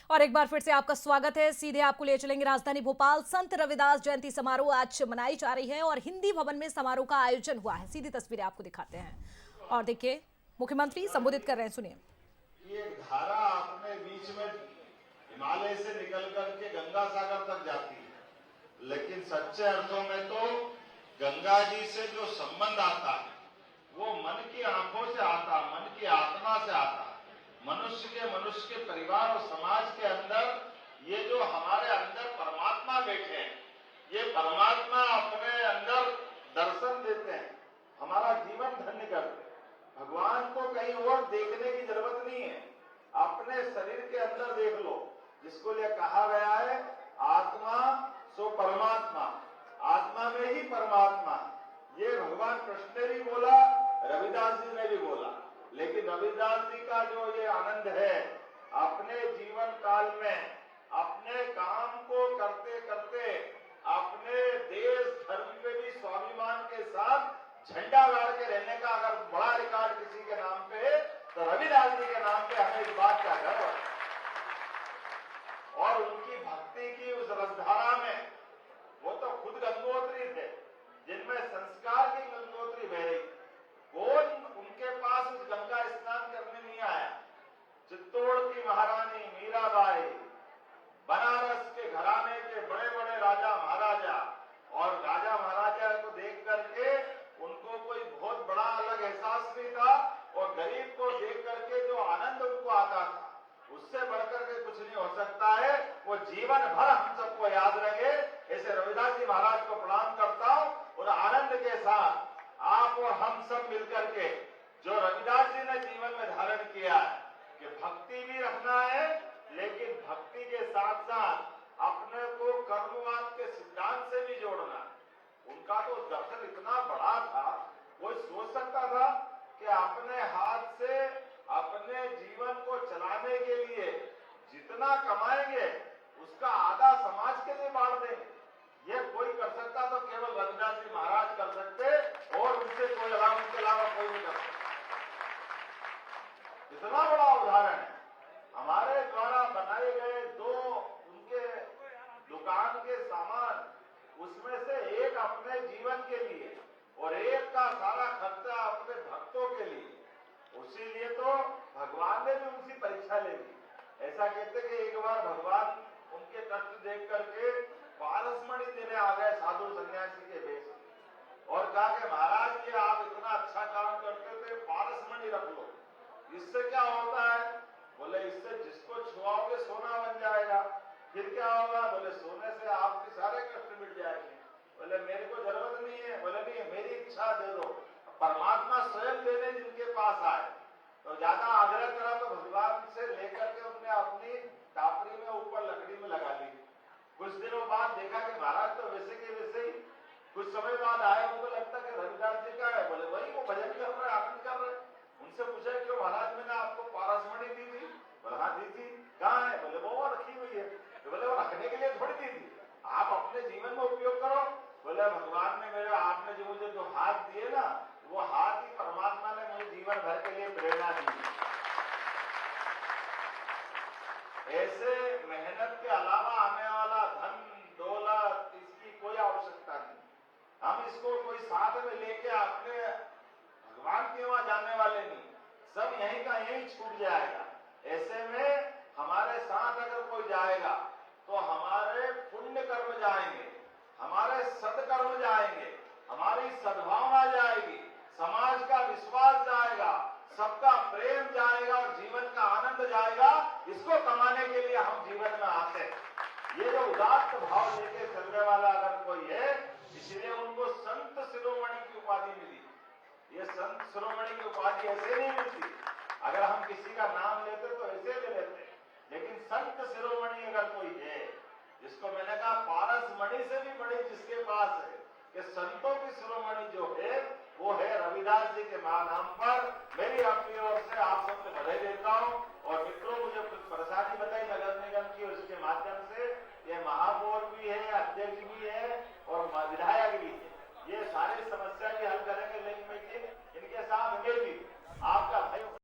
और एक बार फिर से आपका स्वागत है। सीधे आपको ले चलेंगे राजधानी भोपाल। संत रविदास जयंती समारोह आज मनाई जा रही है और हिंदी भवन में समारोह का आयोजन हुआ है। सीधी तस्वीरें आपको दिखाते हैं और देखिए मुख्यमंत्री संबोधित कर रहे हैं, सुनिए। ये धारा अपने बीच में हिमालय से निकल करके गंगा सागर तक जाती है, लेकिन सच्चे अर्थों में तो गंगा जी से जो संबंध आता है वो मन की आंखों से आता, मन की आत्मा से आता। मनुष्य के परिवार और समाज के अंदर ये जो हमारे अंदर परमात्मा बैठे हैं, ये परमात्मा अपने अंदर दर्शन देते हैं, हमारा जीवन धन्य करते हैं। भगवान को कहीं और देखने की जरूरत नहीं है, अपने शरीर के अंदर देख लो, जिसको लिए कहा गया है आत्मा सो परमात्मा, आत्मा में ही परमात्मा। ये भगवान कृष्ण ने भी बोला, रविदास जी ने भी बोला। लेकिन रविदास जी का जो ये आनंद है, अपने जीवन काल में अपने काम को करते करते अपने देश धर्म पे भी स्वाभिमान के साथ झंडा गाड़ के रहने का अगर बड़ा रिकॉर्ड किसी के नाम पे है तो रविदास जी के नाम पे हमें इस बात का गर्व है। और उनकी भक्ति की उस रसधारा में वो तो खुद गंगोत्री थे, जिनमें संस्कार की गंगोत्री बह रही। कौन उनके पास उस गंगा स्नान करने नहीं आया? चित्तौड़ की महारानी मीराबाई, बनारस के घराने के बड़े बड़े राजा महाराजा, और राजा महाराजा को देख करके उनको कोई बहुत बड़ा अलग एहसास नहीं था, और गरीब को देख करके जो आनंद उनको आता था उससे बढ़कर के कुछ नहीं हो सकता है। वो जीवन भर हम सबको याद रहे। ऐसे रविदास जी महाराज को प्रणाम करता हूं और आनंद के साथ आप और हम सब मिलकर के जो रविदास जी ने जीवन में धारण किया है कि भक्ति भी रखना है, लेकिन भक्ति के साथ साथ अपने को कर्मवाद के सिद्धांत से भी जोड़ना है। उनका तो दर्शन इतना बड़ा था, कोई सोच सकता था कि अपने हाथ से अपने जीवन को चलाने के लिए जितना कमाएंगे उसका आधा समाज के लिए बांट देंगे। ये कोई कर सकता तो केवल रविदास जी महाराज कर सकते, और उनसे कोई उनके अलावा कोई नहीं कर सकता। इतना बड़ा उदाहरण है। हमारे द्वारा बनाए गए दो उनके दुकान के सामान, उसमें से एक अपने जीवन के लिए और एक का सारा खर्चा अपने भक्तों के लिए। उसीलिए तो भगवान ने भी उनकी परीक्षा ले ली। ऐसा कहते कि एक बार भगवान उनके कष्ट देख करके पारसमणि देने आ गए साधु सन्यासी के वेश, और कहा कि महाराज ये आप इतना अच्छा काम करते थे, पारसमणि रख लो। इससे क्या होता है? बोले इससे जिसको छुआओगे सोना बन जाएगा। फिर क्या होगा? बोले सोने से आपके सारे कष्ट मिट जाएंगे। बोले मेरे को जरूरत नहीं है। बोले नहीं, मेरी इच्छा दे दो। परमात्मा स्वयं देने जिनके पास आए तो ज्यादा आग्रह करा तो भगवान से लेकर के उन्होंने अपनी टापरी में ऊपर लकड़ी में लगा ली। कुछ दिनों बाद देखा कि महाराज तो वैसे के वैसे ही। कुछ समय बाद आए, उनको लगता कि रविदास जी का है। बोले वही वो भजन कर रहे, आनंद कर रहे। उनसे पूछा क्यों महाराज, मैंने आपको पारसमणि दी थी? बोले हाँ दी थी। कहाँ है? बोले वो रखी हुई है। तो बोले वो रखने के लिए थोड़ी दी थी, आप अपने जीवन में उपयोग करो। बोले भगवान ने मेरे, आपने जो मुझे जो हाथ दिए ना, वो हाथ ही परमात्मा ने मुझे जीवन भर के लिए प्रेरणा दी। ऐसे मेहनत के अलावा आने वाला धन दौलत, इसकी कोई आवश्यकता नहीं। हम इसको कोई साथ में लेके अपने भगवान के वहां जाने वाले नहीं, सब यहीं का यहीं छूट जाएगा। ऐसे में हमारे साथ अगर कोई जाएगा तो हमारे पुण्य कर्म जाएंगे, हमारे सदकर्म जाएंगे, हमारी सद्भावना जाएगी, समाज का विश्वास जाएगा, सबका प्रेम जाएगा और जीवन का आनंद जाएगा। इसको कमाने के लिए हम जीवन में आते हैं। ये जो उदात्त भाव लेके चलने वाला अगर कोई है, इसलिए उनको संत शिरोमणि की उपाधि मिली। ये संत शिरोमणि की उपाधि ऐसे नहीं मिलती। अगर हम किसी का नाम लेते तो ऐसे ले लेते, लेकिन संत शिरोमणि अगर कोई है, जिसको मैंने कहा पारसमणि से भी बड़ी जिसके पास है, कि संतों की शिरोमणि जो है वो है रविदास जी के नाम पर। मेरी अपनी ओर से आप सबको बधाई देता हूं।